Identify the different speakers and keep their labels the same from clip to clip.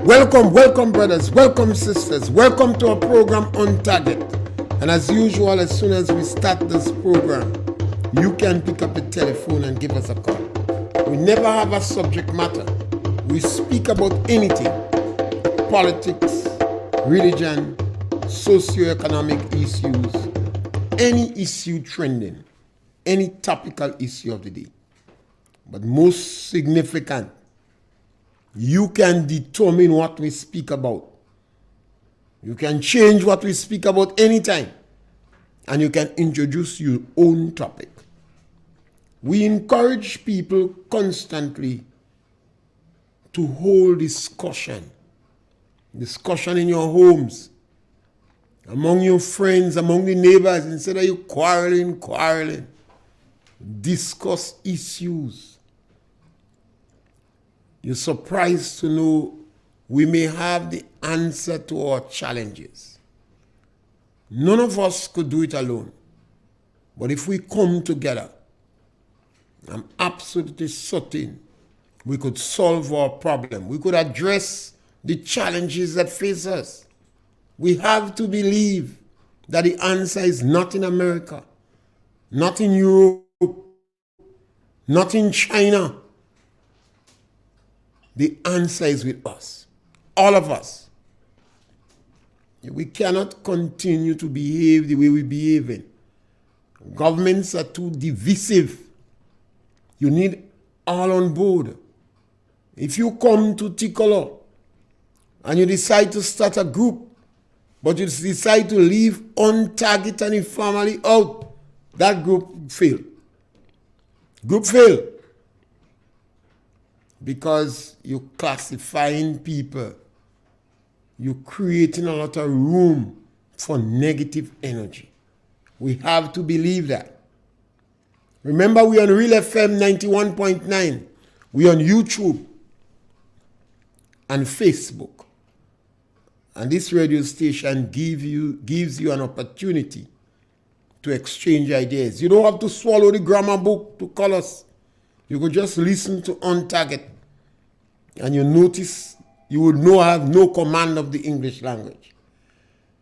Speaker 1: Welcome brothers, welcome sisters, welcome to our program On Target. And as usual, as soon as we start this program, you can pick up the telephone and give us a call. We never have a subject matter. We speak about anything: politics, religion, socio-economic issues, any issue trending, any topical issue of the day. But most significant, you can determine what we speak about. You can change what we speak about anytime. And you can introduce your own topic. We encourage people constantly to hold discussion in your homes, among your friends, among the neighbors. Instead of you quarreling, discuss issues. You're surprised to know we may have the answer to our challenges. None of us could do it alone. But if we come together, I'm absolutely certain we could solve our problem. We could address the challenges that face us. We have to believe that the answer is not in America, not in Europe, not in China. The answer is with us, all of us. We cannot continue to behave the way we're behaving. Governments are too divisive. You need all on board. If you come to Ticolor and you decide to start a group, but you decide to leave On Target and the family out, that group fail. Group fail. Because you're classifying people. You're creating a lot of room for negative energy. We have to believe that. Remember, we're on Real FM 91.9. We're on YouTube and Facebook. And this radio station gives you an opportunity to exchange ideas. You don't have to swallow the grammar book to call us. You could just listen to On Target, and you notice you would have no command of the English language.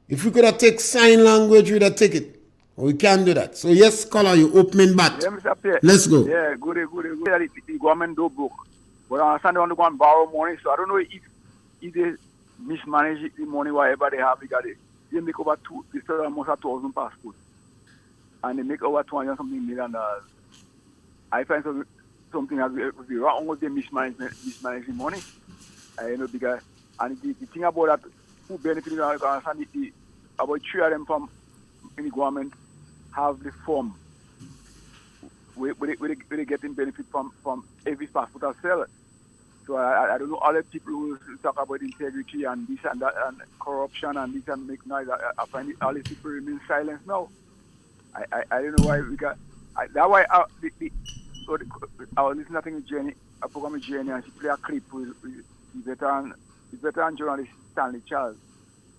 Speaker 1: If we could have taken sign language, we'd have taken it. But we can't do that. So yes, caller, you opening bat.
Speaker 2: Yeah, Mr. Pierre.
Speaker 1: Let's go.
Speaker 2: Yeah, good. The government do broke. But I understand they want to go and borrow money, so I don't know if they mismanage the money, whatever they have, they make over they sell almost 1,000 passports. And they make over $200 million. I find something that would be wrong with the mismanaging money. Because and the thing about that, who benefited about 3 of them from in the government have the form where they getting benefit from every passport as sell. So I don't know other people who talk about integrity and this and that and corruption and this and make noise. I find all these people remain silent now. I don't know why that's why I was listening to Jenny, a program with Jenny, and she played a clip with the veteran journalist Stanley Charles,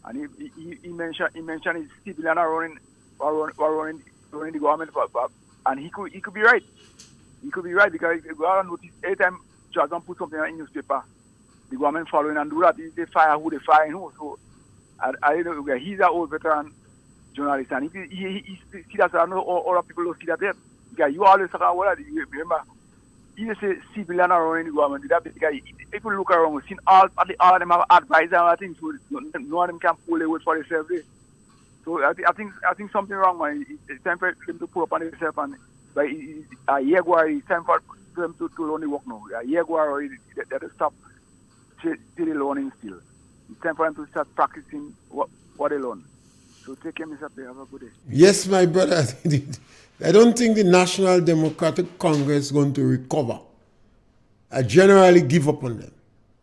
Speaker 2: and he mentioned his civilian running the government, and he could be right. He could be right because we all notice every time Jordan put something in the newspaper, the government following and do that. They fire who they fire and who. So I don't know. He's an old veteran journalist, and he see that I know all people don't see that yet. Because you always talk about that. Remember, he say civilian are running the government. That because if you look around, we've seen all of them have advisors and things. So none of them can pull away for themselves. So I think something wrong, man. It's time for them to pull up on themselves. And a year ago, it's time for them to learn the work now. A year ago, they have to stop till they learning still. It's time for them to start practicing what they learn. So take care, Mr. Pierre. Have a good day.
Speaker 1: Yes, my brother. I don't think the National Democratic Congress is going to recover. I generally give up on them.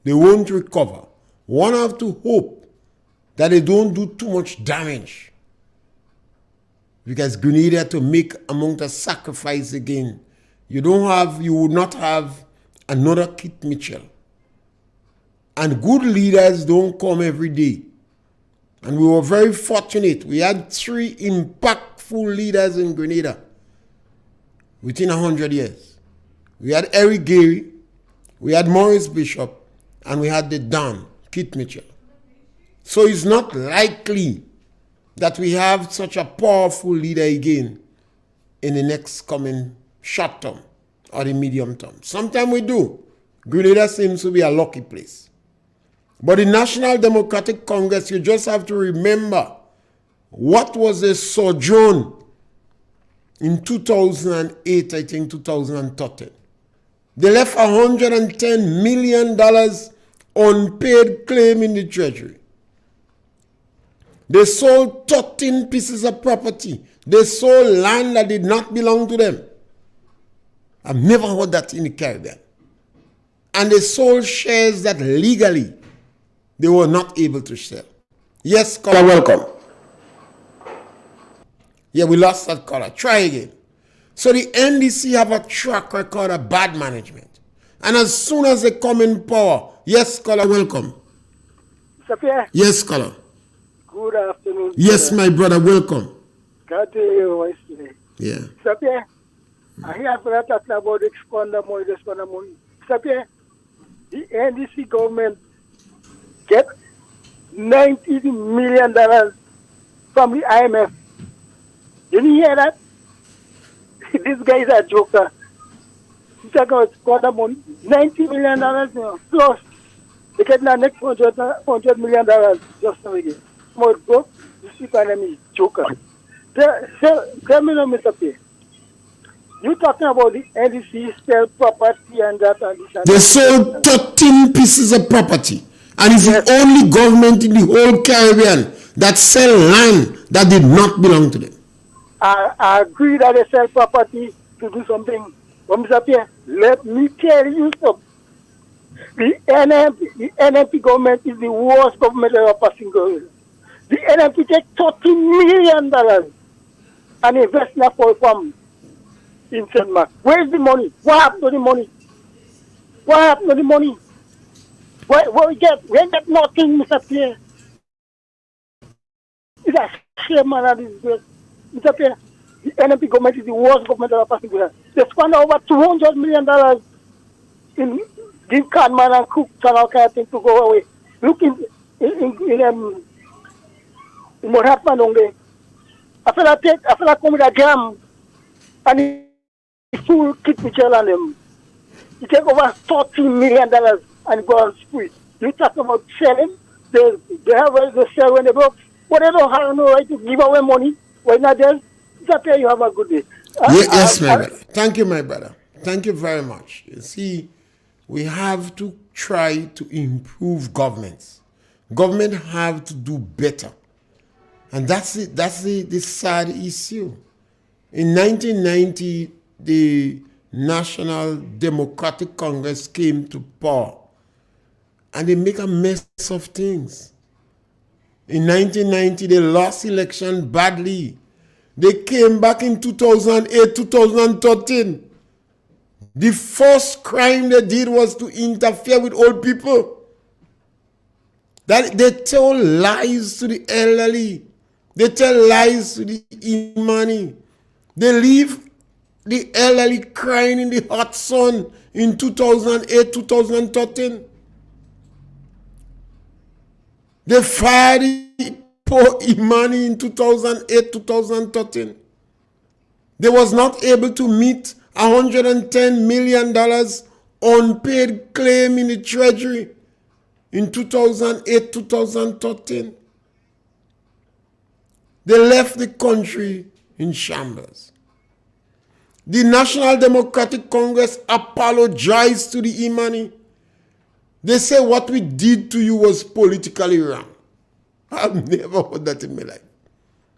Speaker 1: They won't recover. One have to hope that they don't do too much damage. Because Grenada to make amount of sacrifice again. You would not have another Kit Mitchell. And good leaders don't come every day. And we were very fortunate. We had 3 impactful leaders in Grenada within 100 years. We had Eric Gary, we had Maurice Bishop, and we had the Don, Kit Mitchell. So it's not likely that we have such a powerful leader again in the next coming short term or the medium term. Sometimes we do. Grenada seems to be a lucky place. But the National Democratic Congress, you just have to remember what was a sojourn in 2008, I think 2013. They left $110 million unpaid claim in the Treasury. They sold 13 pieces of property. They sold land that did not belong to them. I've never heard that in the Caribbean. And they sold shares that legally they were not able to sell. Yes, caller, welcome. Yeah, we lost that caller. Try again. So the NDC have a track record of bad management. And as soon as they come in power, yes, caller, welcome.
Speaker 3: Mr. Pierre.
Speaker 1: Yes, caller.
Speaker 3: Good afternoon.
Speaker 1: Yes, my brother, welcome.
Speaker 3: Glad to hear your voice today.
Speaker 1: Yeah.
Speaker 3: Mr. Pierre, I hear for that talking about the squander money. Mr. Pierre, the NDC government get $90 million from the IMF. Did you hear that? This guy is a joker. He's talking about squander money. $90 million, you know, plus they get the next $100 million just so again. Small broke, this economy is joker. Tell me now, Mr. Pierre. You talking about the NDC sell property and that and this and
Speaker 1: They sold 13 pieces of property. And it's the only government in the whole Caribbean that sell land that did not belong to them.
Speaker 3: I agree that they sell property to do something. But Mr. Pierre, let me tell you something. The NMP government is the worst government ever passing government. The NMP take $30 million and invest in a poor farm in St. Mark. Where's the money? What happened to the money? What happened to the money? What we get? We ain't get nothing, Mr. Pierre. It's a shame, man, this place. Mr. Pierre, the NMP government is the worst government ever passing government. They spend over $200 million in give Canman and Cook and all kind of things to go away. Look in what happened on there. After that come with a jam and he full Kit Mitchell and them. He take over $30 million and go on spree. You talk about selling, they have the sell when they broke, but they don't have no right to give away money. Why not there? It's you have a good day.
Speaker 1: Yes, my brother. Thank you, my brother. Thank you very much. You see, we have to try to improve governments. Government have to do better. And that's it. That's the sad issue. In 1990, the National Democratic Congress came to power. And they make a mess of things. In 1990, they lost election badly. They came back in 2008, 2013. The first crime they did was to interfere with old people. That they tell lies to the elderly. They tell lies to the Imani. They leave the elderly crying in the hot sun in 2008, 2013. They fired the poor Imani in 2008, 2013. They was not able to meet $110 million unpaid claim in the Treasury in 2008, 2013. They left the country in shambles. The National Democratic Congress apologized to the Imani. They say what we did to you was politically wrong. I've never heard that in my life.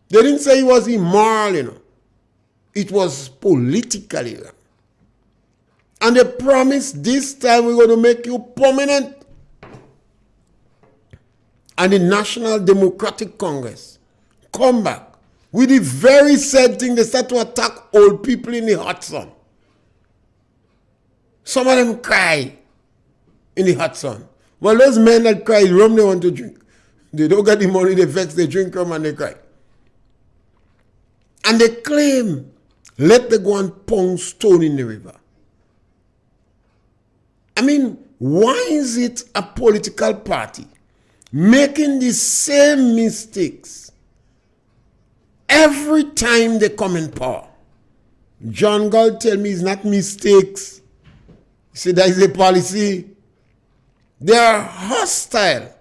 Speaker 1: They didn't say it was immoral, you know. It was politically wrong. And they promised this time we're going to make you permanent. And the National Democratic Congress come back with the very sad thing. They start to attack old people in the hot sun. Some of them cry in the hot sun. Well, those men that cry, rum they want to drink. They don't get the money, they vex, they drink rum and they cry. And they claim, let them go and pound stone in the river. I mean, why is it a political party making the same mistakes every time they come in power. John Gall tell me it's not mistakes. He said that is a policy. They are hostile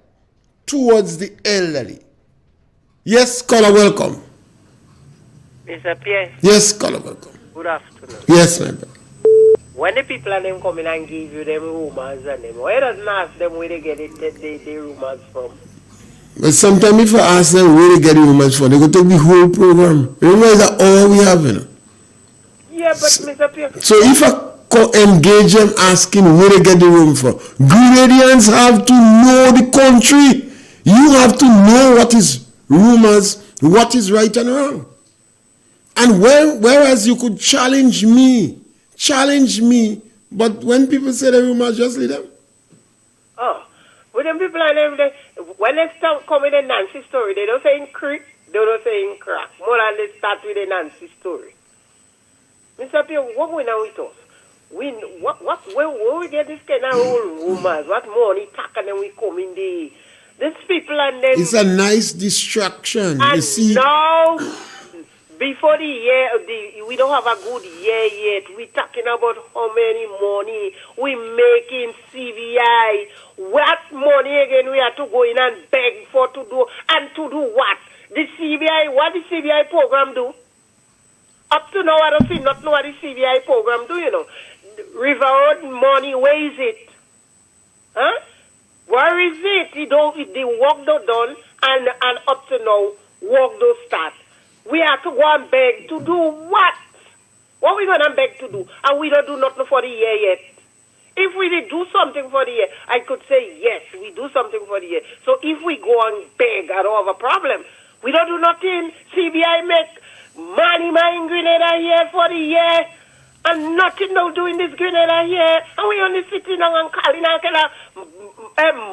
Speaker 1: towards the elderly. Yes, caller, welcome.
Speaker 4: Mr. Pierre.
Speaker 1: Yes, caller, welcome.
Speaker 4: Good afternoon.
Speaker 1: Yes, my brother.
Speaker 4: When the people and them come in and give you them rumors and them, why doesn't ask them where they get the rumors from?
Speaker 1: But sometimes if I ask them where they get the rumors from, they go take the whole program. Rumors are all we have, you know.
Speaker 4: Yeah, but Mr. Pierre.
Speaker 1: So if I engage them asking where they get the room from, Grenadians have to know the country. You have to know what is rumors, what is right and wrong. And whereas you could challenge me, but when people say the rumors, just leave them.
Speaker 4: Oh, with them people and them, when they start coming in Nancy story, they don't say in creek, they don't say in crack. More than they start with a Nancy story. Mr. Pierre, what we know with us? Where we get this kind of rumors? What money pack and then we come in the these people and them.
Speaker 1: It's a nice distraction.
Speaker 4: And
Speaker 1: you see.
Speaker 4: now, before the year, we don't have a good year yet. We're talking about how many money we make in CVI. What money again we have to go in and beg for to do, and to do what? The CVI, what the CVI program do? Up to now, I don't see not know what the CVI program do, you know. River Road money, where is it? Huh? Where is it? The work not done, and up to now, work don't start. We have to go and beg to do what? What we going to beg to do? And we don't do nothing for the year yet. If we did do something for the year, I could say, yes, we do something for the year. So if we go and beg, I don't have a problem. We don't do nothing. CBI make money in Grenada here for the year, and nothing no doing this Grenada here, and we only sitting down and calling out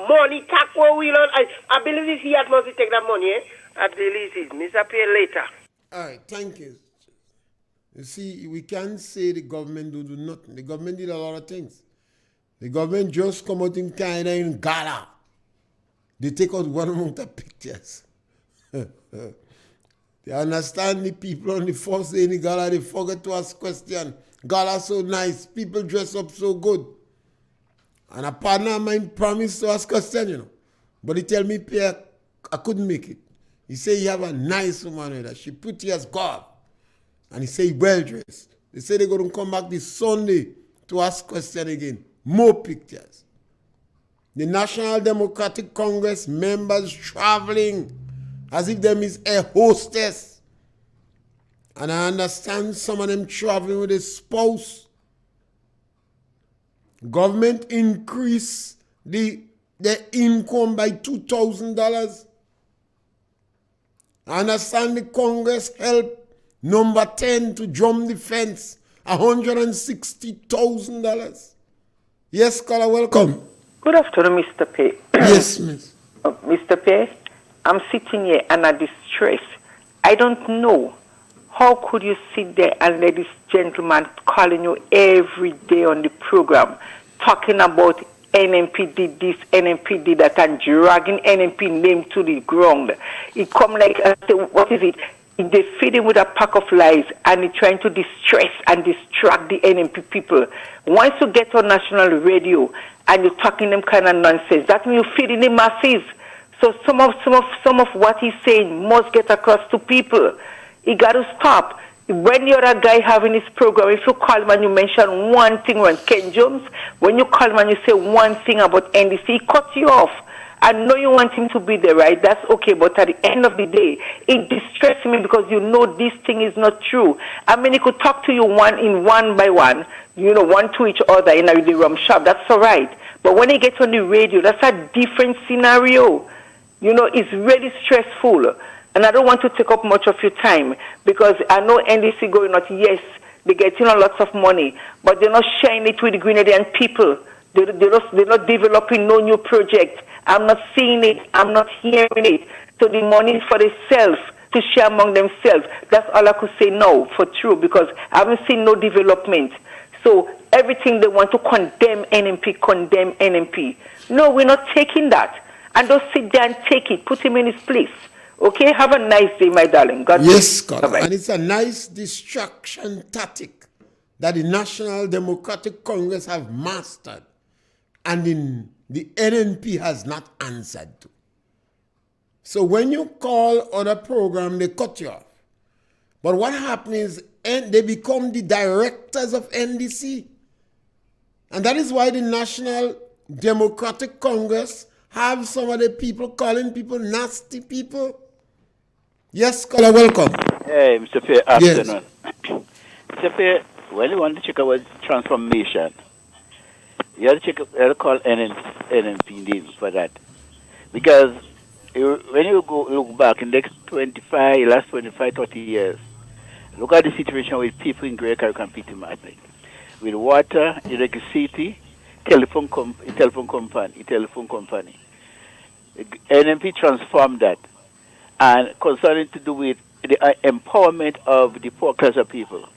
Speaker 4: money tax where we don't. I believe this he must take that money, eh? I believe it. Mr. Pierre later.
Speaker 1: All right, thank you. You see, we can't say the government do nothing. The government did a lot of things. The government just come out in Canada in Gala. They take out one amount of pictures. They understand the people on the first day in the gala, they forget to ask questions. Gala so nice, people dress up so good. And a partner of mine promised to ask questions, you know. But he tell me, Pierre, I couldn't make it. He say he have a nice woman with her. She pretty as God. And he say he well dressed. They say they're going to come back this Sunday to ask questions again. More pictures. The National Democratic Congress members traveling as if them is a hostess. And I understand some of them traveling with a spouse. Government increase their income by $2,000. I understand the Congress help number 10 to jump the fence, $160,000. Yes, caller, welcome.
Speaker 5: Good afternoon, Mr. Pierre.
Speaker 1: Yes, miss.
Speaker 5: Mr. Pierre, I'm sitting here and I'm distressed. I don't know. How could you sit there and let this gentleman calling you every day on the program, talking about NMP did this, NMP did that, and dragging NMP name to the ground? It come like, what is it? They feed him with a pack of lies, and he's trying to distress and distract the NMP people. Once you get on national radio and you're talking them kind of nonsense, that means you're feeding the masses. So some of what he's saying must get across to people. He got to stop. When the other guy having his program, if you call him and you mention one thing, when Ken Jones, when you call him and you say one thing about NDC, he cuts you off. I know you want him to be there, right? That's okay, but at the end of the day, it distresses me because you know this thing is not true. I mean, he could talk to you one by one, you know, one to each other in the rum shop. That's all right. But when he gets on the radio, that's a different scenario. You know, it's really stressful. And I don't want to take up much of your time because I know NDC going out, yes, they're getting a lots of money, but they're not sharing it with the Grenadian people. They're not developing no new project. I'm not seeing it. I'm not hearing it. So the money is for themselves to share among themselves. That's all I could say now for true because I haven't seen no development. So everything they want to condemn NMP. No, we're not taking that. and don't sit there and take it. Put him in his place. Okay? Have a nice day, my darling. God bless.
Speaker 1: Yes, scholar.
Speaker 5: Bye-bye.
Speaker 1: And it's a nice distraction tactic that the National Democratic Congress have mastered and the NNP has not answered to. So when you call on a program, they cut you off. But what happens is they become the directors of NDC. And that is why the National Democratic Congress have some of the people calling people nasty people. Yes, scholar, welcome.
Speaker 6: Hey, Mr. Pierre,
Speaker 1: Yes.
Speaker 6: afternoon. Mr. Pierre, when you want to check about transformation, you have to call NNP indeed for that. Because when you go look back in the last 25, 30 years, look at the situation with people in Greater Caribbean competing market. With water, electricity, telephone company. NNP transformed that. And concerning to do with the empowerment of the poor class of people.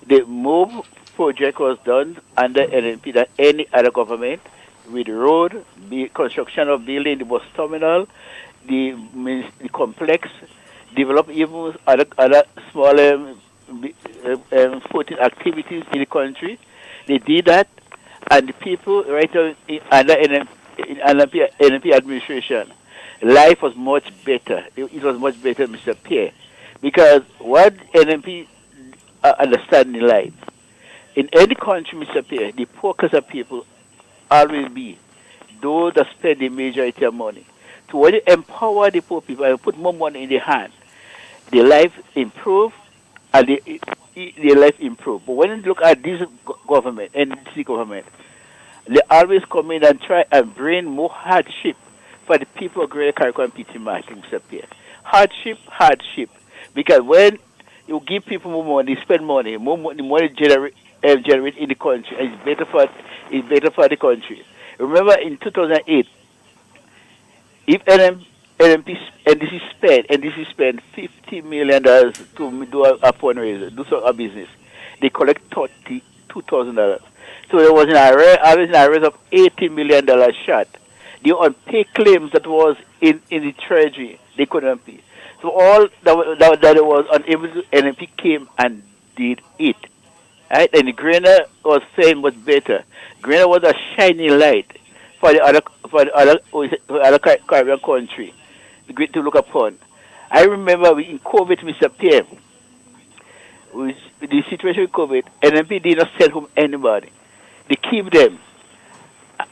Speaker 6: The MOVE project was done under NNP than any other government, with road, the construction of building, the bus terminal, the complex, develop even other small sporting activities in the country. They did that, and the people right under NNP administration, life was much better. It was much better, Mr. Pierre, because what NNP understand in life, in any country, Mr. Pierre, the poor class of people always be those that spend the majority of money. So when you empower the poor people and put more money in their hand, their life improve and their life improve. But when you look at this government, NDC government, they always come in and try and bring more hardship for the people of Greater Caribbean PT Martin, Mr. Pierre. Hardship. Because when you give people more money, spend money, more money generate in the country, and it's better for the country. Remember in 2008, if NDC spent $50 million to do a fundraiser, do a business, they collect $32,000. So there was an arrears of $80 million shot. The unpaid claims that was in the treasury, they couldn't pay. So all that was unable to, NNP came and did it. Right? And the Grainer was saying was better. Grainer was a shining light for the other Caribbean country to look upon. I remember in COVID, Mr. Pierre, with the situation with COVID, NNP did not send home anybody. They keep them.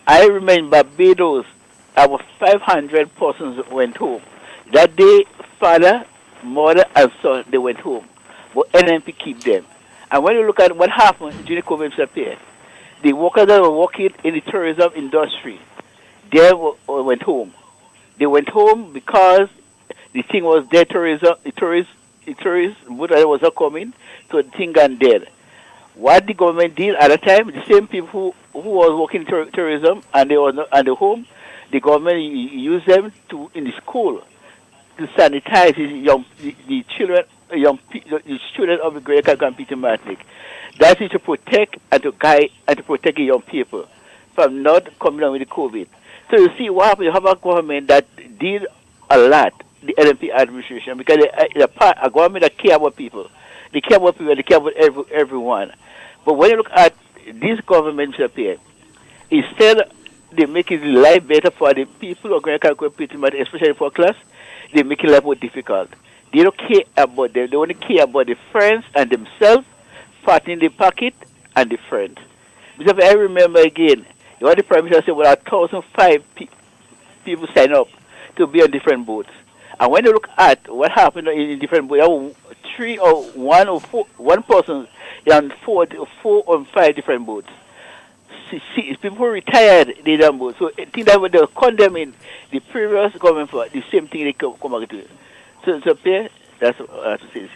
Speaker 6: I remember Barbados, about 500 persons went home. That day, father, mother, and son, they went home. But NNP keep them. And when you look at what happened during COVID, Mr. Pierre, the workers that were working in the tourism industry, they went home. They went home because the thing was their tourism, the tourists was not coming, so the thing got dead. What the government did at the time, the same people who was working in tourism and they were not at the home, the government used them in the school to sanitize the children of the Greater Caribbean Martinique. That is to protect and to guide and to protect the young people from not coming down with the COVID. So you see what happened. You have a government that did a lot, the NNP administration, because they're a government that care about people. They care about people. They care about everyone. But when you look at this government, Mr. Pierre, instead they make it life better for the people of Greater Caribbean, especially for class, they make it life more difficult. They don't care about them. They only care about the friends and themselves, fat in the pocket and the friends. Because I remember again, what the Prime Minister said, well, 1,005 people sign up to be on different boats. And when you look at what happened in different boats, you have one person on four or five different boats. See, people retired, they done boats. So I think that when they're condemning the previous government for the same thing they come back to. So Pierre, that's what I have to say.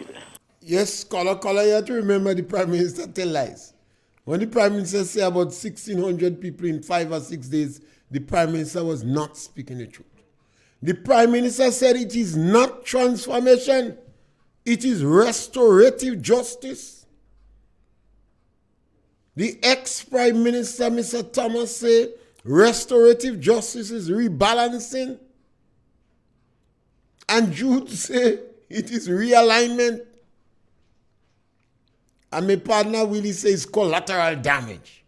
Speaker 1: Yes, caller, you have to remember the Prime Minister tell lies. When the Prime Minister say about 1,600 people in 5 or 6 days, the Prime Minister was not speaking the truth. The Prime Minister said it is not transformation, it is restorative justice. The ex-Prime Minister, Mr. Thomas, said Restorative justice is rebalancing. And Jude say it is realignment. And my partner Willie says collateral damage.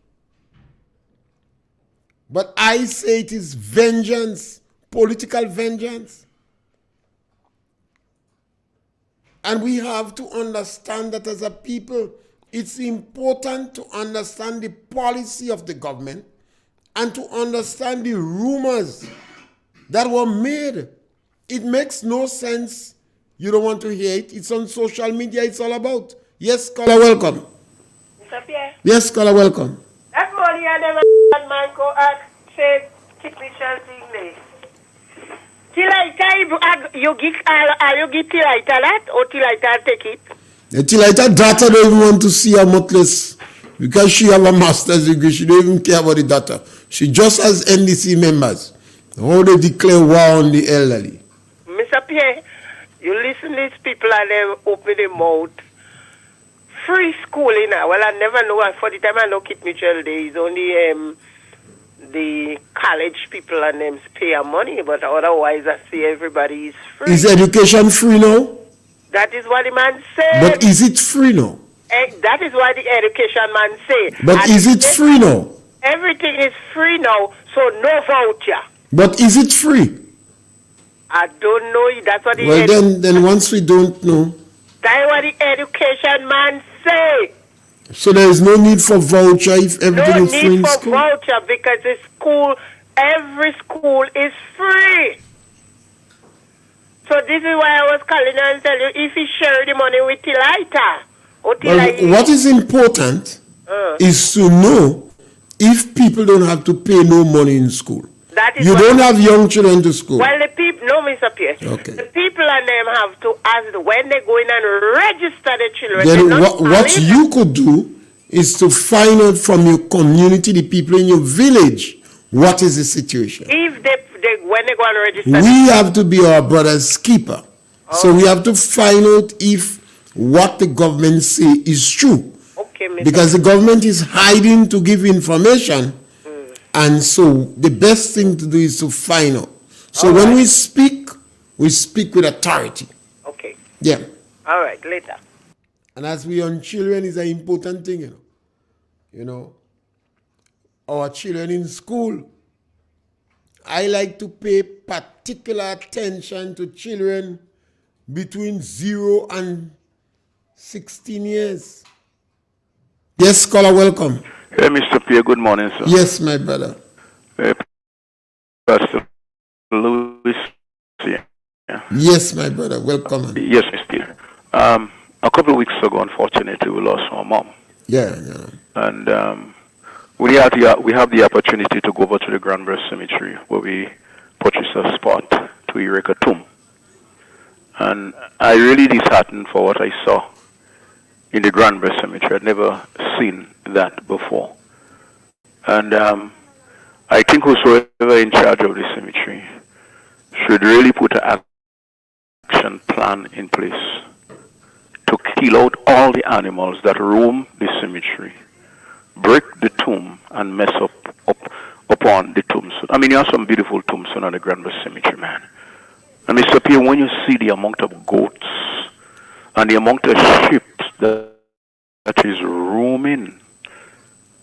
Speaker 1: But I say it is vengeance, political vengeance. And we have to understand that as a people, it's important to understand the policy of the government and to understand the rumors that were made. It makes no sense. You don't want to hear it. It's on social media. It's all about. Yes, caller, welcome.
Speaker 4: Mr. Pierre?
Speaker 1: Yes, caller, welcome.
Speaker 4: That morning I never had man go and say, keep me thing there. Till I tell you give till I tell that or till I tell take it?
Speaker 1: Till I tell daughter don't even want to see her mutless because she have a master's degree. She don't even care about the data. She just has NDC members. How they declare war on the elderly.
Speaker 4: Mr. Pierre, you listen to these people and they open their mouth. Free schooling now. Well, I never know. For the time I know Kit Mitchell, there is only the college people and them pay money, but otherwise I see everybody is free.
Speaker 1: Is education free now?
Speaker 4: That is what the man said.
Speaker 1: But is it free now?
Speaker 4: That is what the education man said.
Speaker 1: But and is it free now?
Speaker 4: Everything is free now, so no voucher.
Speaker 1: But is it free?
Speaker 4: I don't know. That's what the
Speaker 1: well, then once we don't know.
Speaker 4: That's what the education man say.
Speaker 1: So there is no need for voucher if everything is free in school?
Speaker 4: No need for voucher because the school, every school is free. So this is why I was calling and tell you if you share the money with Tilaita.
Speaker 1: Well, what is important is to know if people don't have to pay no money in school. You don't have young children to school.
Speaker 4: Well, the people, no, Mr. Pierre.
Speaker 1: Okay.
Speaker 4: The people and them have to ask when they go in and register the children.
Speaker 1: Then what you could do is to find out from your community, the people in your village, what is the situation.
Speaker 4: If when they go and register.
Speaker 1: We have to be our brother's keeper. So we have to find out if what the government say is true.
Speaker 4: Okay, Mr.
Speaker 1: Because the government is hiding to give information. And so the best thing to do is to find out. So when we speak with authority.
Speaker 4: Okay.
Speaker 1: Yeah.
Speaker 4: All right, later.
Speaker 1: And as we on children is an important thing, you know. Our children in school. I like to pay particular attention to children between 0 and 16 years. Yes, caller, welcome.
Speaker 6: Hey, Mr. Pierre, good morning, sir.
Speaker 1: Yes, my brother.
Speaker 6: Pastor Louis. Yeah.
Speaker 1: Yes, my brother, welcome.
Speaker 6: Yes, Mr. Pierre. A couple of weeks ago, unfortunately, we lost our mom.
Speaker 1: Yeah.
Speaker 6: And we have the opportunity to go over to the Granville Cemetery where we purchased a spot to erect a tomb. And I really disheartened for what I saw in the Granville Cemetery. I'd never seen that before. And I think whosoever in charge of the cemetery should really put an action plan in place to kill out all the animals that roam the cemetery, break the tomb, and mess upon the tombstone. I mean, you have some beautiful tombstone on the Granville Cemetery, man. And Mr. Pierre, when you see the amount of goats and the amount of sheep that is roaming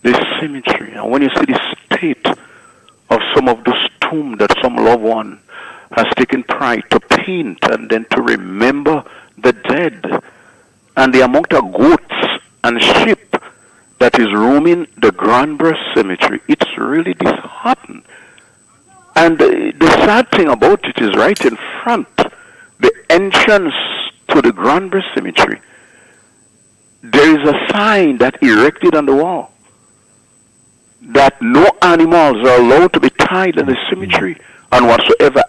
Speaker 6: the cemetery, and when you see the state of some of those tombs that some loved one has taken pride to paint and then to remember the dead, and the amount of goats and sheep that is roaming the Granville Cemetery, it's really disheartening. And the sad thing about it is right in front, the entrance to the Granville Cemetery, there is a sign that erected on the wall that no animals are allowed to be tied in the cemetery, and whatsoever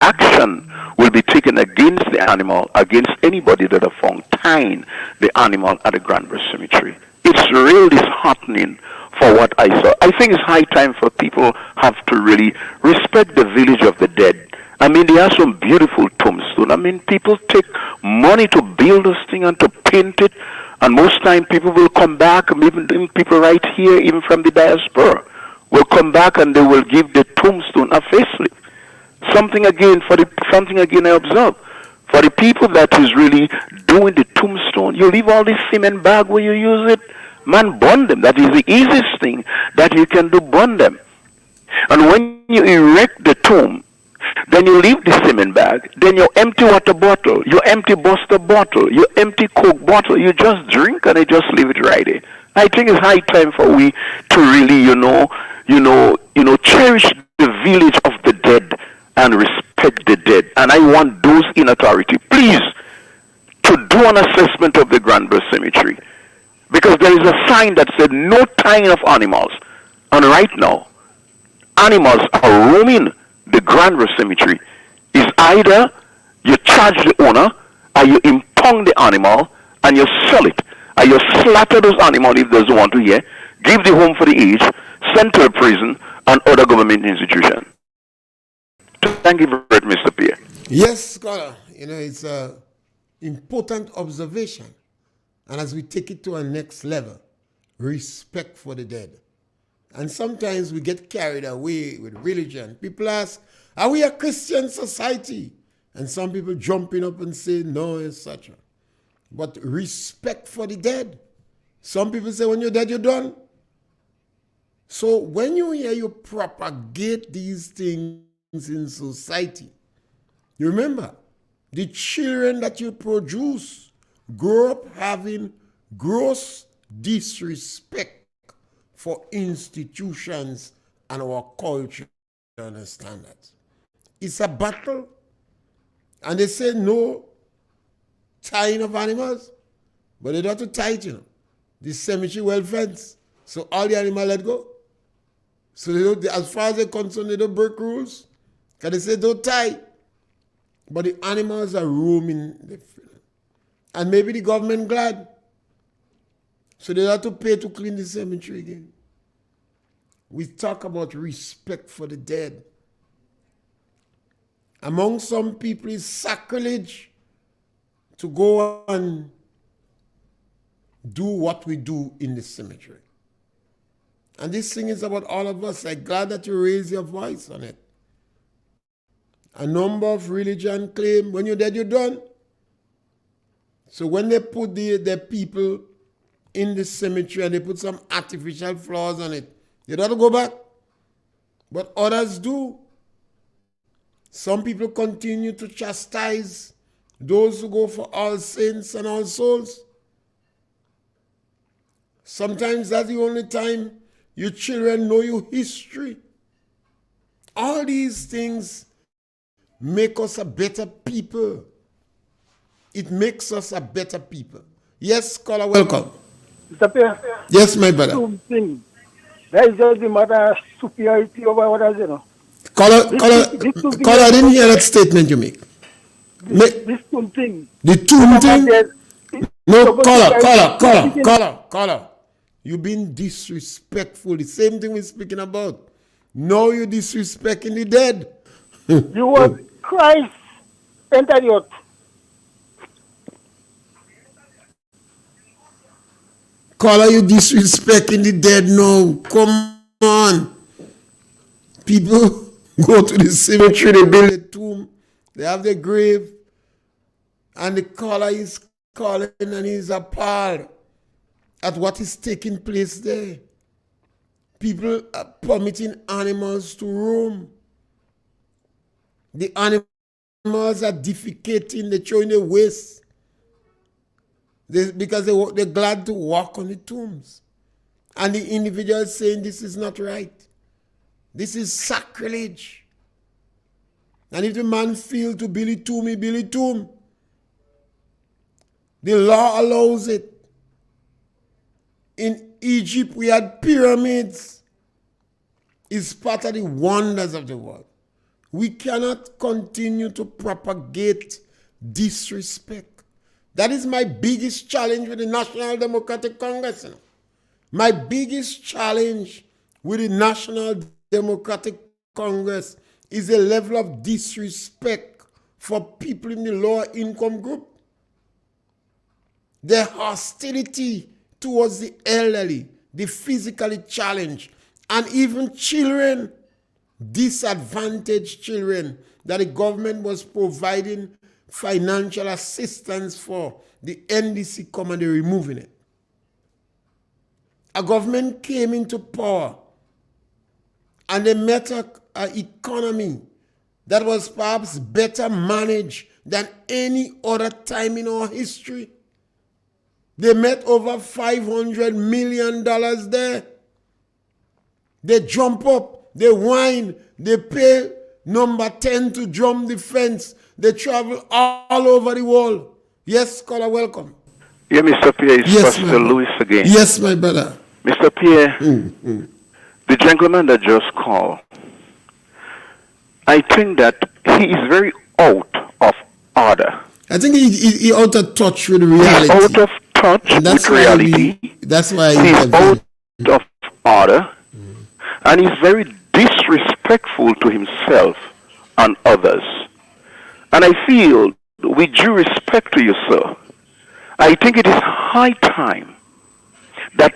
Speaker 6: action will be taken against the animal, against anybody that have found tying the animal at the Granville Cemetery. It's really disheartening for what I saw. I think it's high time for people have to really respect the village of the dead. I mean, there are some beautiful tombstones. I mean, people take money to build this thing and to paint it, and most time people will come back, even people right here, even from the diaspora,
Speaker 7: will come back and they will give the tombstone a facelift. Something again I observe. For the people that is really doing the tombstone, you leave all this cement bag where you use it. Man, burn them. That is the easiest thing that you can do, burn them. And when you erect the tomb, then you leave the cement bag, then you empty water bottle, you empty Buster bottle, you empty Coke bottle, you just drink and you just leave it right there. I think it's high time for we to really, cherish the village of the dead and respect the dead. And I want those in authority, please, to do an assessment of the Granville Cemetery. Because there is a sign that said no tying of animals. And right now, animals are roaming the Granville Cemetery. Is either you charge the owner, or you impound the animal, and you sell it, or you slaughter those animals if they don't want to hear, give the home for the aged, send to a prison, and other government institution. Thank you very much, Mr. Pierre.
Speaker 1: Yes, scholar. It's an important observation. And as we take it to a next level, respect for the dead. And sometimes we get carried away with religion. People ask, are we a Christian society? And some people jumping up and say, no, etc. But respect for the dead. Some people say, when you're dead, you're done. So when you hear you propagate these things in society, you remember, the children that you produce grow up having gross disrespect for institutions and our culture and standards. It's a battle. And they say no tying of animals, but they don't have to tie it, The cemetery well fenced, so all the animals let go. So they don't, as far as they're concerned, they don't break rules. Because they say don't tie. But the animals are roaming the field. And maybe the government glad. So they have to pay to clean the cemetery again. We talk about respect for the dead. Among some people, it's sacrilege to go and do what we do in the cemetery. And this thing is about all of us. I'm glad that you raise your voice on it. A number of religion claim when you're dead, you're done. So when they put the people in the cemetery and they put some artificial flowers on it, they don't go back. But others do. Some people continue to chastise those who go for All Saints and All Souls. Sometimes that's the only time your children know your history. All these things make us a better people. It makes us a better people. Yes, caller, welcome.
Speaker 3: Mr. Pierre,
Speaker 1: Yes, my brother.
Speaker 3: something. That is just the matter of superiority over others,
Speaker 1: Caller, I didn't hear that statement you make.
Speaker 3: This tomb thing.
Speaker 1: The tomb thing? No, caller. You've been disrespectful. The same thing we're speaking about. Now you're disrespecting the dead.
Speaker 3: You was Christ entered the earth.
Speaker 1: Caller, you disrespecting the dead now. Come on. People go to the cemetery, they build a tomb, they have their grave, and the caller is calling and he's appalled at what is taking place there. People are permitting animals to roam. The animals are defecating, they're throwing their waste. Because they're glad to walk on the tombs. And the individual is saying this is not right. This is sacrilege. And if the man feels to build a tomb, he build a tomb. The law allows it. In Egypt, we had pyramids. It's part of the wonders of the world. We cannot continue to propagate disrespect. That is my biggest challenge with the National Democratic Congress. My biggest challenge with the National Democratic Congress is a level of disrespect for people in the lower income group. Their hostility towards the elderly, the physically challenged, and even children, disadvantaged children, that the government was providing financial assistance for, the NDC come and they're removing it. A government came into power and they met an economy that was perhaps better managed than any other time in our history. They met over $500 million there. They jump up, they whine, they pay number 10 to drum the fence. They travel all over the world. Yes, caller, welcome.
Speaker 7: Yeah, Mr. Pierre, it's
Speaker 1: Yes,
Speaker 7: Pastor
Speaker 1: my
Speaker 7: Louis again.
Speaker 1: Yes, my brother.
Speaker 7: Mr. Pierre, the gentleman that just called, I think that he is very out of order.
Speaker 1: I think he out of touch with reality.
Speaker 7: He's out of touch with reality.
Speaker 1: That's why
Speaker 7: he's out of order. And he's very disrespectful to himself and others. And I feel, with due respect to you, sir, I think it is high time that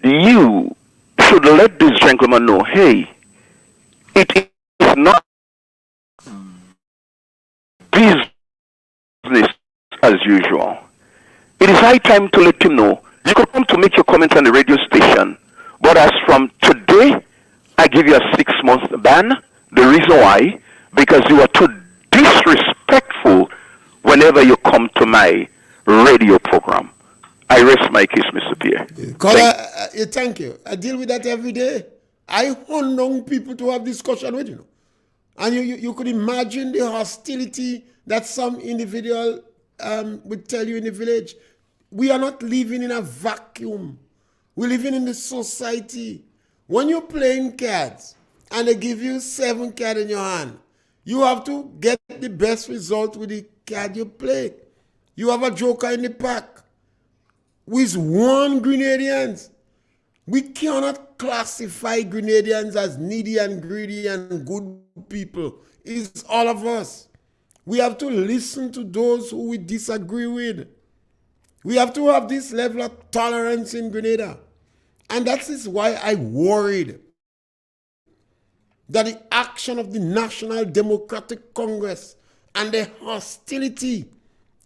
Speaker 7: you should let this gentleman know, hey, it is not business as usual. It is high time to let him know. You could come to make your comments on the radio station, but as from today, I give you a 6-month ban. The reason why, because you are too disrespectful whenever you come to my radio program. I rest my case, Mr. Pierre.
Speaker 1: Caller, thank you. I deal with that every day. I hunt down people to have discussion with, And you could imagine the hostility that some individual would tell you in the village. We are not living in a vacuum. We're living in the society. When you're playing cards and they give you 7 cards in your hand, you have to get the best result with the card you play. You have a joker in the pack with 1 Grenadians. We cannot classify Grenadians as needy and greedy and good people. It's all of us. We have to listen to those who we disagree with. We have to have this level of tolerance in Grenada. And that is why I worried that the action of the National Democratic Congress and the hostility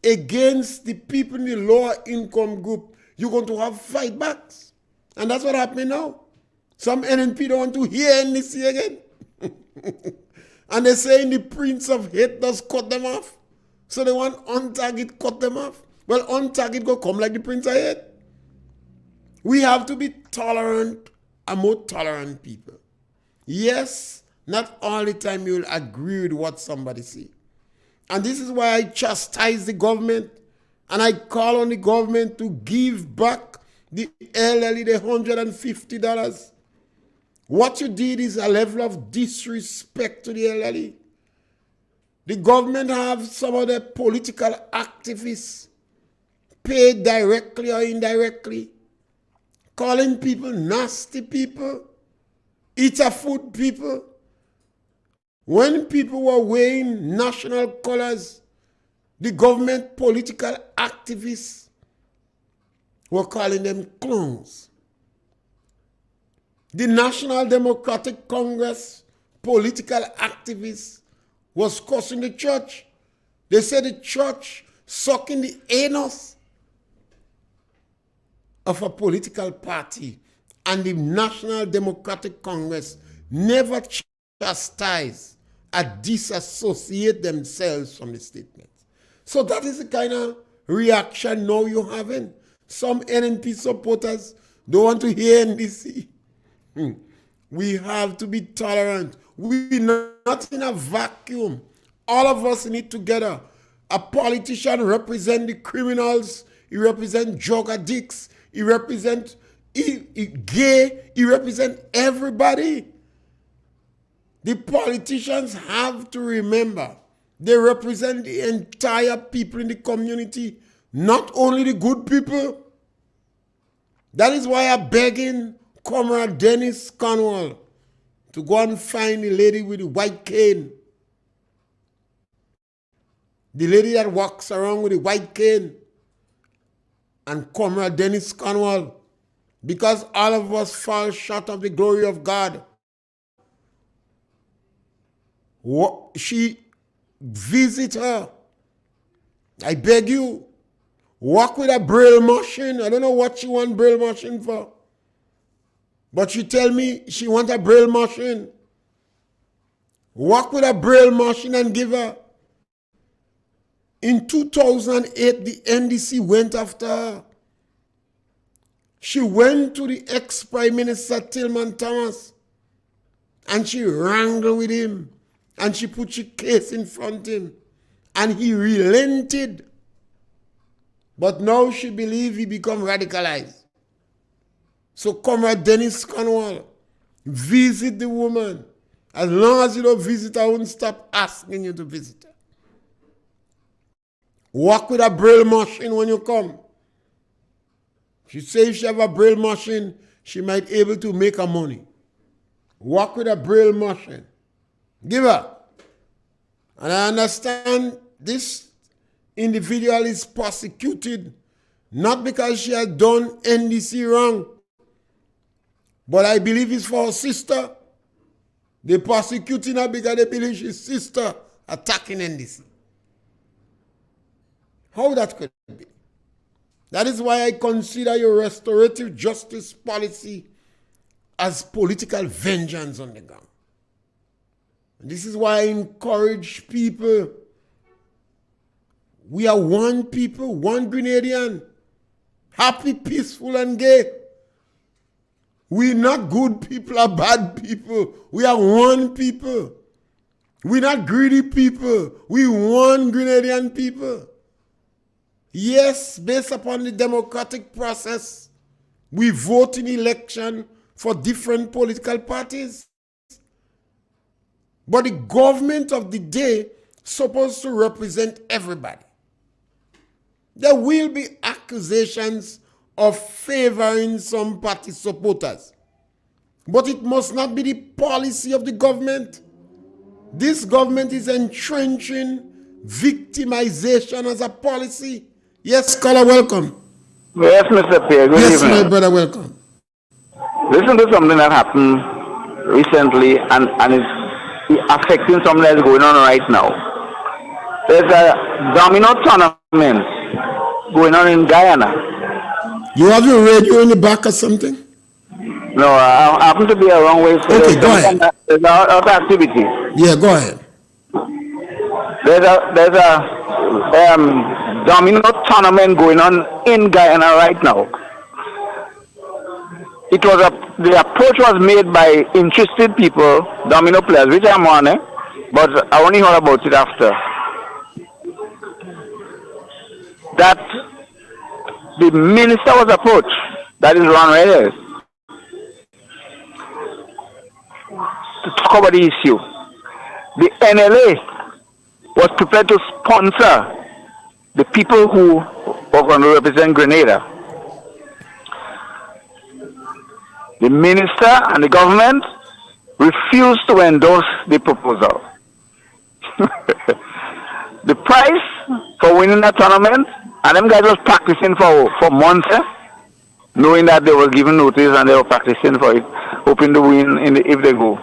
Speaker 1: against the people in the lower income group, you're going to have fightbacks. And that's what happening now. Some NNP don't want to hear NDC again. And they're saying the Prince of Hate does cut them off. So they want On Target cut them off. Well, On Target go come like the Prince of Hate. We have to be tolerant and more tolerant people. Yes, not all the time you will agree with what somebody says. And this is why I chastise the government and I call on the government to give back the elderly the $150. What you did is a level of disrespect to the elderly. The government have some of the political activists paid directly or indirectly, calling people nasty people, eater food people. When people were wearing national colors, the government political activists were calling them clowns. The National Democratic Congress political activists was cursing the church. They said the church sucking the anus of a political party, and the National Democratic Congress never chastise or disassociate themselves from the statement. So that is the kind of reaction now you're having. Some NNP supporters don't want to hear NDC. We have to be tolerant. We're not in a vacuum. All of us in it together. A politician represents the criminals. He represents drug addicts. He represents gay. He represents everybody. The politicians have to remember they represent the entire people in the community, not only the good people. That is why I'm begging Comrade Dennis Cornwall to go and find the lady with the white cane. The lady that walks around with the white cane. And Comrade Dennis Cornwall, because all of us fall short of the glory of God. She visit her. I beg you, walk with a braille machine. I don't know what she want braille machine for. But she tell me she want a braille machine. Walk with a braille machine and give her. In 2008, the NDC went after her. She went to the ex-Prime Minister Tillman Thomas and she wrangled with him and she put your case in front of him and he relented. But now she believes he become radicalized. So Comrade Dennis Cornwall, visit the woman. As long as you don't visit her, I won't stop asking you to visit her. Walk with a braille machine when you come. She says if she have a braille machine, she might be able to make her money. Walk with a braille machine. Give her. And I understand this individual is prosecuted not because she has done NDC wrong, but I believe it's for her sister. They prosecuting her because they believe she's sister attacking NDC. How that could be? That is why I consider your restorative justice policy as political vengeance on the ground. And this is why I encourage people. We are one people, one Grenadian, happy, peaceful, and gay. We're not good people or bad people. We are one people. We're not greedy people. We one Grenadian people. Yes, based upon the democratic process, we vote in election for different political parties. But the government of the day is supposed to represent everybody. There will be accusations of favoring some party supporters. But it must not be the policy of the government. This government is entrenching victimization as a policy. Yes, caller, welcome.
Speaker 8: Yes, Mr. Pierre, good
Speaker 1: yes,
Speaker 8: evening.
Speaker 1: My brother, welcome.
Speaker 8: Listen to something that happened recently and it's affecting something that's going on right now. There's a domino tournament going on in Guyana.
Speaker 1: You have your radio in the back or something?
Speaker 8: No, I happen to be a wrong way. So
Speaker 1: okay, go ahead.
Speaker 8: There's other activity.
Speaker 1: Yeah, go ahead.
Speaker 8: There's a domino tournament going on in Guyana right now. The approach was made by interested people, domino players, which I'm on, but I only heard about it after. That the minister was approached, that is Ron Reyes, to talk about the issue. The NLA was prepared to sponsor the people who were going to represent Grenada. The minister and the government refused to endorse the proposal. The price for winning that tournament, and them guys was practicing for months, knowing that they were given notice and they were practicing for it, hoping to win if they go.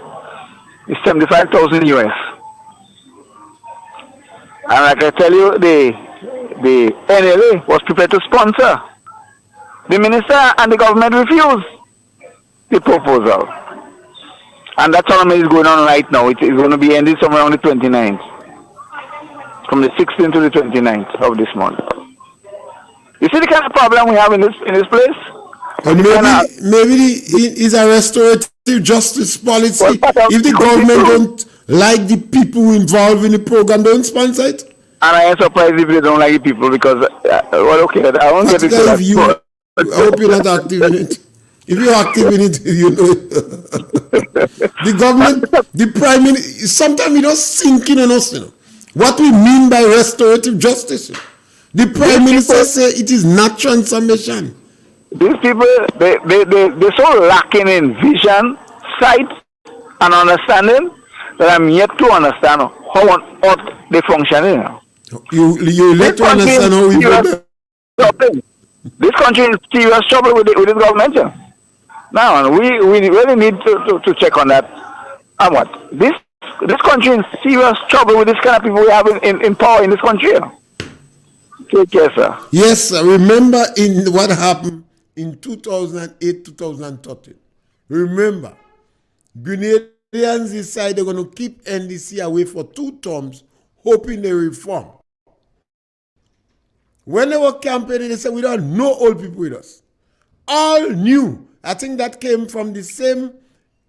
Speaker 8: It's 75,000 US. And like I tell you, the NLA was prepared to sponsor. The minister and the government refused the proposal. And that tournament is going on right now. It is going to be ended somewhere on the 29th. From the 16th to the 29th of this month. You see the kind of problem we have in this place?
Speaker 1: Maybe it's a restorative justice policy. If the government don't like the people involved in the program, don't sponsor it.
Speaker 8: And I am surprised if they don't like the people because, well, okay, I won't get into that.
Speaker 1: I hope you're not active in it. If you're active in it, you know it. The government, the prime minister, sometimes you don't sink in on us, you know. What we mean by restorative justice. The prime minister say it is not transformation.
Speaker 8: These people, they're so lacking in vision, sight, and understanding that I'm yet to understand how on earth they function.
Speaker 1: You let to understand how we do that.
Speaker 8: This country is in serious trouble with this government. Now, we really need to check on that. And what? This country in serious trouble with this kind of people we have in power in this country. Take care, sir.
Speaker 1: Yes, sir. Remember in what happened in 2008, 2013. Remember, Grenadians decided they're going to keep NDC away for 2 terms, hoping they reform. When they were campaigning, they said, we don't know old people with us. All new. I think that came from the same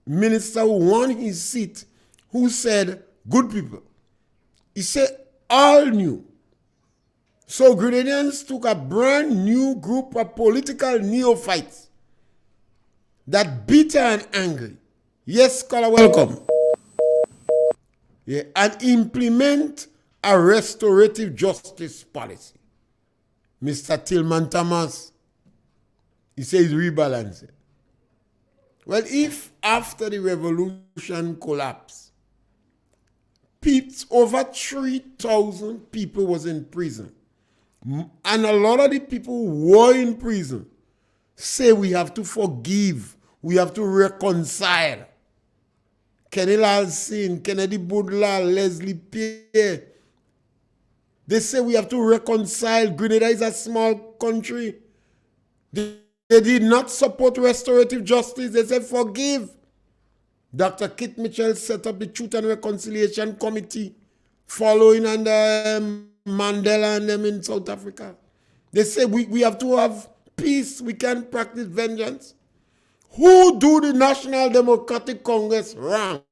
Speaker 1: minister who won his seat, who said, good people. He said, all new. So Grenadians took a brand new group of political neophytes that bitter and angry. Yes, caller, welcome. Yeah, and implement a restorative justice policy. Mr. Tillman Thomas, he says rebalancing. Well, if after the revolution collapsed, over 3,000 people was in prison, and a lot of the people who were in prison say we have to forgive, we have to reconcile. Kenny Lalsin, Kennedy Boudlal, Leslie Pierre, they say we have to reconcile. Grenada is a small country. They did not support restorative justice. They said forgive. Dr. Kit Mitchell set up the Truth and Reconciliation Committee following under Mandela and them in South Africa. They say we have to have peace. We can't practice vengeance. Who do the National Democratic Congress wrong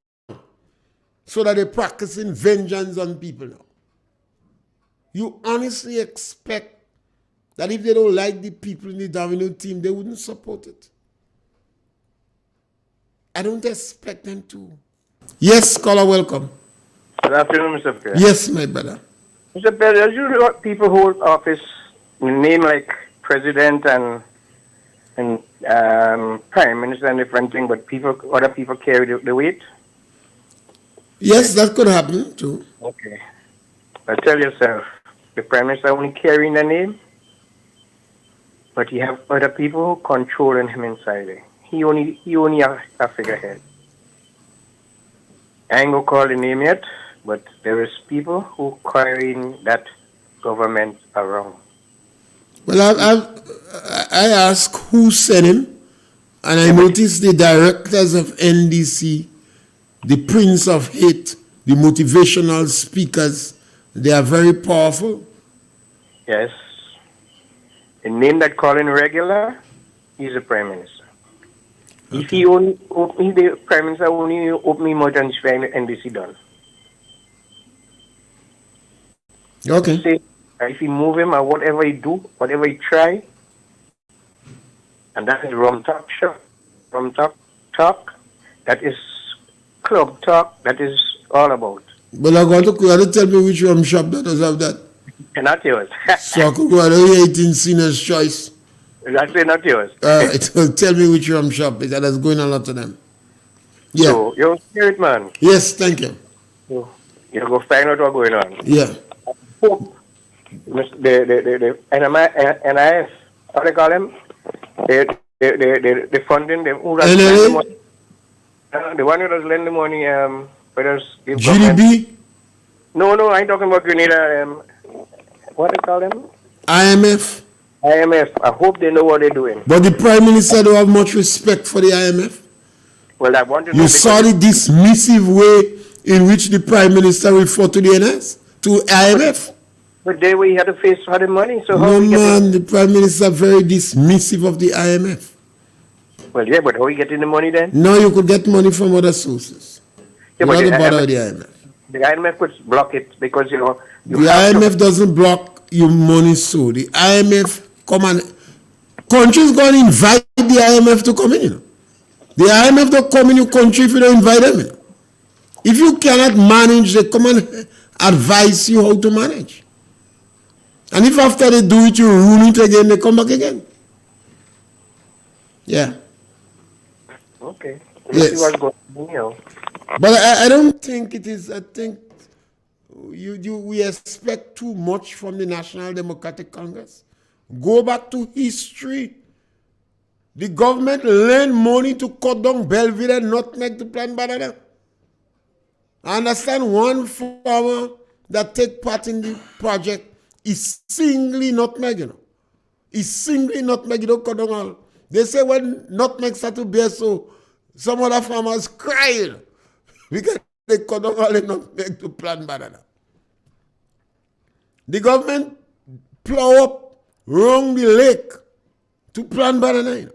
Speaker 1: so that they're practicing vengeance on people now? You honestly expect that if they don't like the people in the Domino team, they wouldn't support it? I don't expect them to. Yes, caller, welcome.
Speaker 9: Good afternoon, Mr. Pierre.
Speaker 1: Yes, my brother.
Speaker 9: Mr. Pierre, as usual, people hold office in name like president and prime minister and different thing, but other people carry the weight?
Speaker 1: Yes, that could happen too.
Speaker 9: Okay. But tell yourself, the prime minister only carrying the name, but you have other people who controlling him inside there. He only a figurehead. I ain't gonna call the name yet, but there is people who carrying that government around.
Speaker 1: Well, I asked who sent him, and I noticed the directors of NDC, the Prince of Hate, the motivational speakers, they are very powerful.
Speaker 9: Yes. The name that calling regular is the prime minister. Okay. If the prime minister only open him out and NDC done.
Speaker 1: Okay.
Speaker 9: Say, if he move him or whatever he do, whatever he try, and that is rum talk, sure. Rum talk, that is club talk, that is all about.
Speaker 1: But I got to tell me which rum shop that does have that.
Speaker 9: Not yours.
Speaker 1: So I could go to 18 Senior's Choice.
Speaker 9: That's not yours.
Speaker 1: Tell me which rum shop is that. There's going a lot of them. Yeah. So,
Speaker 9: you're a spirit man.
Speaker 1: Yes, thank you.
Speaker 9: So, you go find out what's going on.
Speaker 1: Yeah.
Speaker 9: Hope the NIS, how they call them? The funding, the one who does lend the money,
Speaker 1: GDB?
Speaker 9: No, I ain't talking about Grenada. What they call them?
Speaker 1: IMF.
Speaker 9: I hope they know what they're doing.
Speaker 1: But the Prime Minister don't have much respect for the IMF.
Speaker 9: Well, I want to know.
Speaker 1: You saw the dismissive way in which the Prime Minister referred to the NS, to IMF.
Speaker 9: But they we had to face for the money. So
Speaker 1: no, man, the Prime Minister very dismissive of the IMF.
Speaker 9: Well, yeah, but how are you getting the money then?
Speaker 1: No, you could get money from other sources.
Speaker 9: Yeah, but
Speaker 1: the IMF.
Speaker 9: The IMF could block it because, the
Speaker 1: IMF doesn't block your money, so the IMF come and countries go and invite the IMF to come in. You know? The IMF don't come in your country if you don't invite them. You know? If you cannot manage, they come and advise you how to manage. And if after they do it, you ruin it again, they come back again. Yeah.
Speaker 9: Okay.
Speaker 1: Yes. But I don't think it is. I think we expect too much from the National Democratic Congress. Go back to history. The government lend money to cut down Belvedere nutmeg to plant banana. I understand one farmer that take part in the project is singly nutmeg, you know. Is singly nutmeg, you don't cut down all. They say when nutmeg start to bear, so some other farmers cry, you know, because they cut down all the nutmeg to plant banana. The government plow up around the lake to plant banana, you know.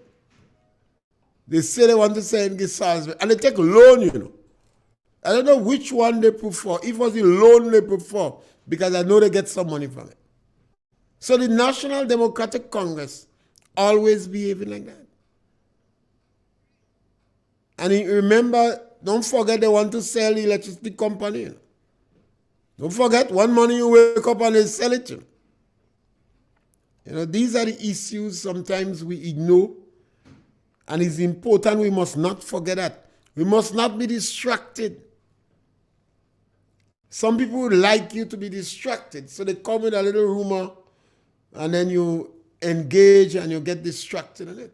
Speaker 1: They say they want to send in Salisbury, and they take loan, you know. I don't know which one they prefer. If it was the loan they prefer, because I know they get some money from it. So the National Democratic Congress always behaving like that. And remember, don't forget they want to sell the electricity company. You know. Don't forget, one morning you wake up and they sell it. You know, these are the issues sometimes we ignore. And it's important we must not forget that. We must not be distracted. Some people would like you to be distracted. So they come with a little rumor and then you engage and you get distracted in it.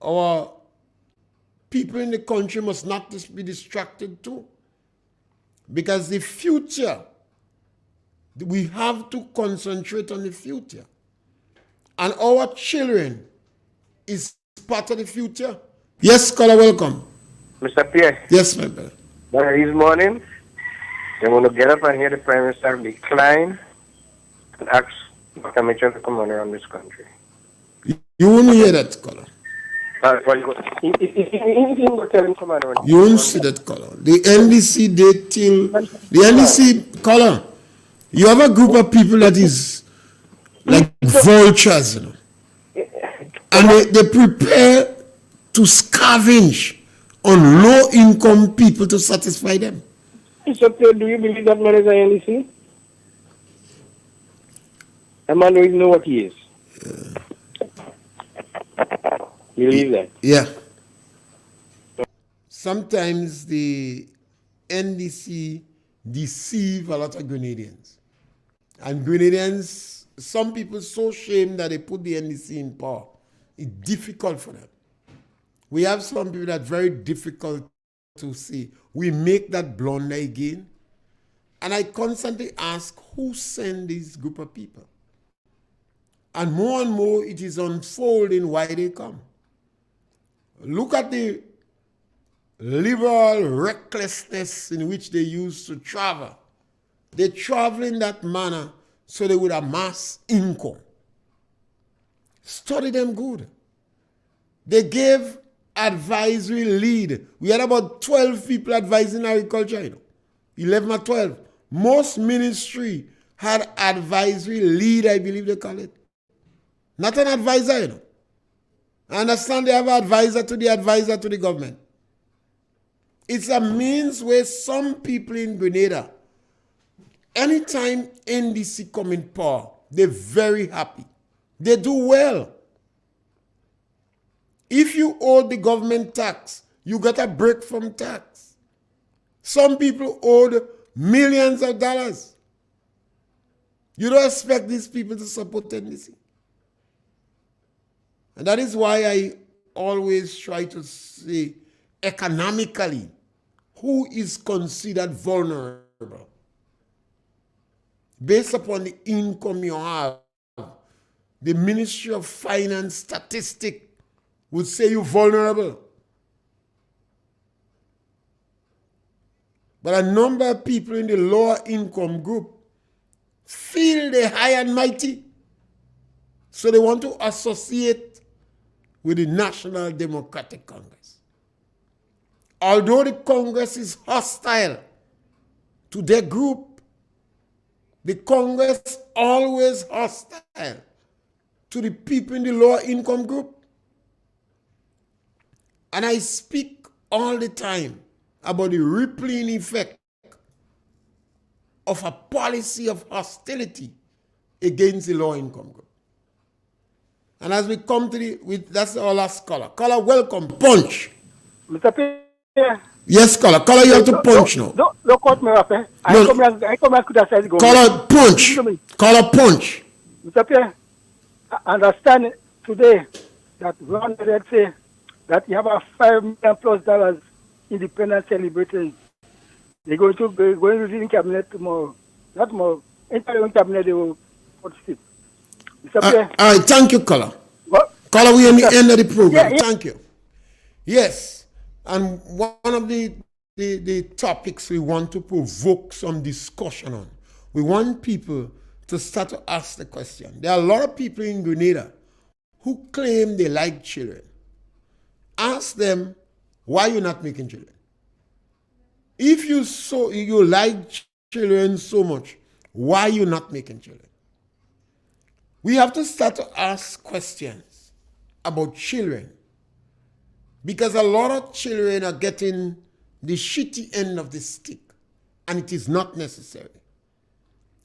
Speaker 1: Our people in the country must not be distracted too. Because the future, we have to concentrate on the future. And our children is part of the future. Yes, caller, welcome.
Speaker 9: Mr. Pierre.
Speaker 1: Yes, my brother.
Speaker 9: This morning, they're going to get up and hear the Prime Minister decline and ask Dr. Mitchell to come on around this country.
Speaker 1: You won't hear that, caller. You won't see that, caller. The NDC, the NDC, caller, you have a group of people that is like vultures, you know. And they prepare to scavenge on low-income people to satisfy them.
Speaker 9: Mr. Pierre, do you believe that man is an NDC? A man who doesn't know what he is. You believe that?
Speaker 1: Yeah. Sometimes the NDC deceive a lot of Grenadians. And Grenadians, some people so ashamed that they put the NDC in power. It's difficult for them. We have some people that are very difficult to see. We make that blunder again. And I constantly ask, who sent this group of people? And more it is unfolding why they come. Look at the liberal recklessness in which they used to travel. They travel in that manner so they would amass income. Study them good. They gave advisory lead. We had about 12 people advising agriculture, you know. 11 or 12. Most ministry had advisory lead, I believe they call it. Not an advisor, you know. I understand they have an advisor to the government. It's a means where some people in Grenada, anytime NDC come in power, they're very happy. They do well. If you owe the government tax, you got a break from tax. Some people owed millions of dollars. You don't expect these people to support NDC. And that is why I always try to say, economically, who is considered vulnerable? Based upon the income you have, the Ministry of Finance statistic would say you're vulnerable. But a number of people in the lower income group feel they're high and mighty. So they want to associate with the National Democratic Congress. Although the Congress is hostile to their group, the Congress always hostile to the people in the lower income group. And I speak all the time about the rippling effect of a policy of hostility against the low income group. And as we come to that's our last caller. Caller, welcome. Punch.
Speaker 3: Mr. Pierre.
Speaker 1: Yes, caller. Caller, you have to punch now.
Speaker 3: Don't cut me off, eh? I come as criticize the government.
Speaker 1: Caller, punch. Caller, punch.
Speaker 3: Mr. Pierre, I understand today that Ron had say that you have a $5 million+ independence celebrating. They're going to be in cabinet tomorrow. Not tomorrow. In cabinet they will participate. Mr. Pierre.
Speaker 1: All right, thank you, Color.
Speaker 3: What?
Speaker 1: Color, we're on the end of the program.
Speaker 3: Yeah.
Speaker 1: Thank you. Yes, and one of the topics we want to provoke some discussion on, we want people to start to ask the question. There are a lot of people in Grenada who claim they like children. Ask them, why you're not making children? If you like children so much, why you not making children? We have to start to ask questions about children, because a lot of children are getting the shitty end of the stick, and it is not necessary.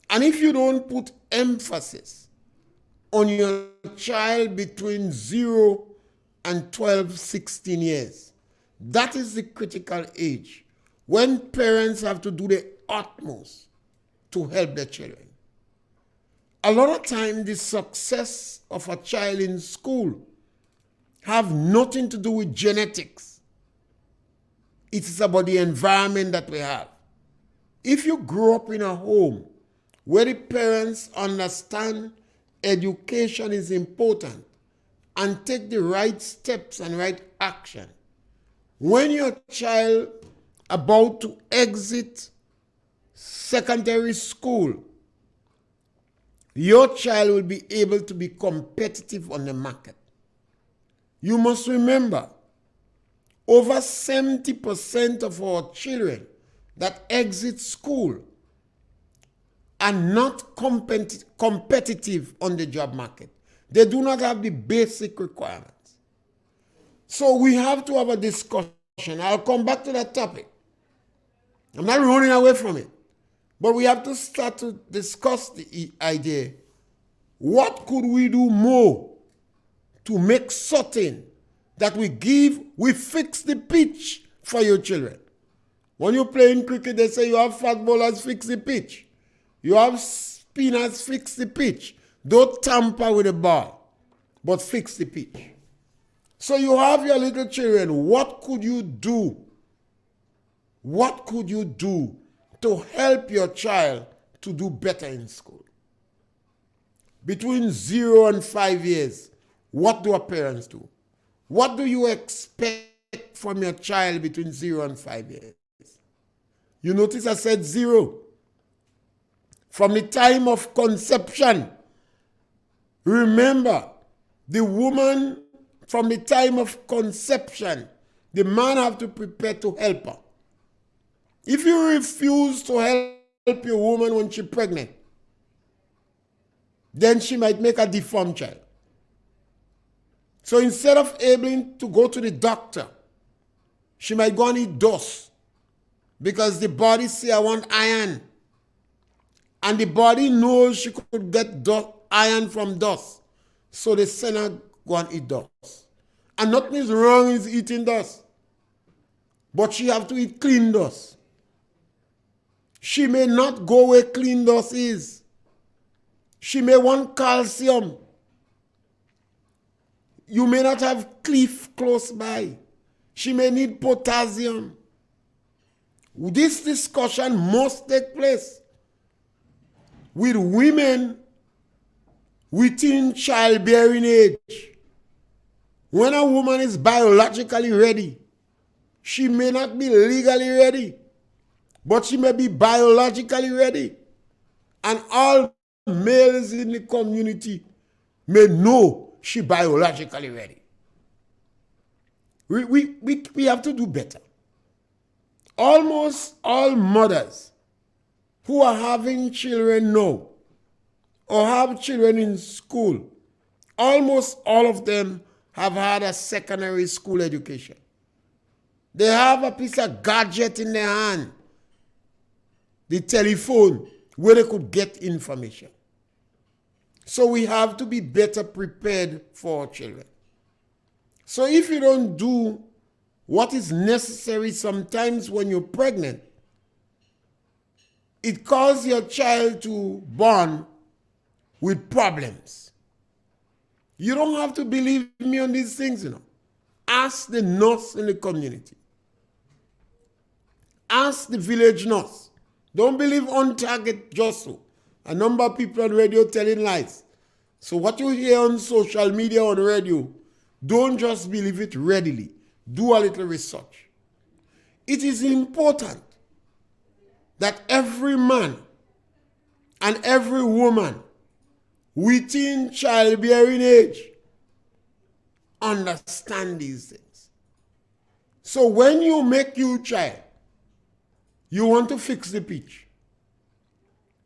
Speaker 1: And if you don't put emphasis on your child between 0 and 12, 16 years, that is the critical age when parents have to do the utmost to help their children. A lot of time, the success of a child in school have nothing to do with genetics. It is about the environment that we have. If you grow up in a home where the parents understand education is important and take the right steps and right action, when your child about to exit secondary school, your child will be able to be competitive on the market. You must remember, over 70% of our children that exit school are not competitive on the job market. They do not have the basic requirements. So we have to have a discussion. I'll come back to that topic. I'm not running away from it. But we have to start to discuss the idea. What could we do more to make certain that we fix the pitch for your children? When you play in cricket, they say you have fat bowlers, fix the pitch. You have spinners, fix the pitch. Don't tamper with the ball, but fix the pitch. So you have your little children. What could you do? What could you do to help your child to do better in school? Between 0 and 5 years, what do our parents do? What do you expect from your child between 0 and 5 years? You notice I said 0. From the time of conception. Remember, the woman, from the time of conception, the man have to prepare to help her. If you refuse to help your woman when she's pregnant, then she might make a deformed child. So instead of able to go to the doctor, she might go and eat dust because the body say, I want iron. And the body knows she could get iron from dust. So they send her go and eat dust. And nothing is wrong with eating dust. But she have to eat clean dust. She may not go where clean dust is. She may want calcium. You may not have cliff close by. She may need potassium. This discussion must take place with women within childbearing age. When a woman is biologically ready, she may not be legally ready, but she may be biologically ready. And all males in the community may know she biologically ready. We have to do better. Almost all mothers who are having children now or have children in school, almost all of them have had a secondary school education. They have a piece of gadget in their hand, the telephone, where they could get information. So we have to be better prepared for our children. So if you don't do what is necessary sometimes when you're pregnant, it causes your child to born with problems. You don't have to believe me on these things, you know. Ask the nurse in the community. Ask the village nurse. Don't believe on target just so. A number of people on radio telling lies. So what you hear on social media, on radio, don't just believe it readily. Do a little research. It is important that every man and every woman within childbearing age understand these things. So when you make your child, you want to fix the pitch.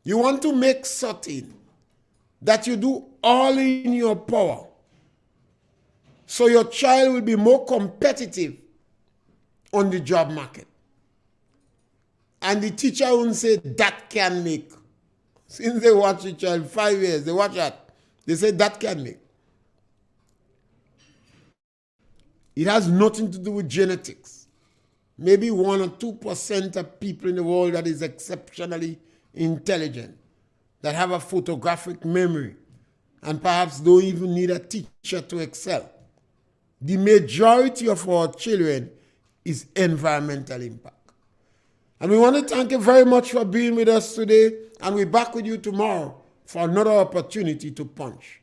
Speaker 1: You want to make certain that you do all in your power so your child will be more competitive on the job market. And the teacher won't say, that can make. Since they watch the child 5 years, they watch that. They say, that can make. It has nothing to do with genetics. Maybe 1 or 2% of people in the world that is exceptionally intelligent, that have a photographic memory, and perhaps don't even need a teacher to excel. The majority of our children is environmental impact. And we want to thank you very much for being with us today, and we're back with you tomorrow for another opportunity to punch.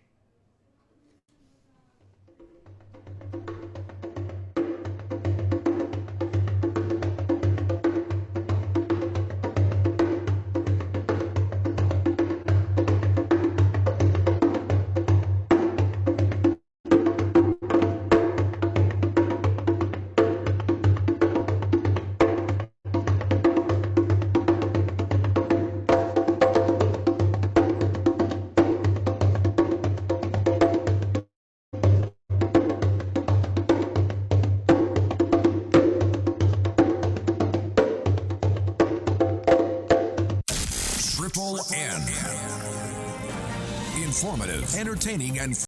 Speaker 10: Informative, entertaining, and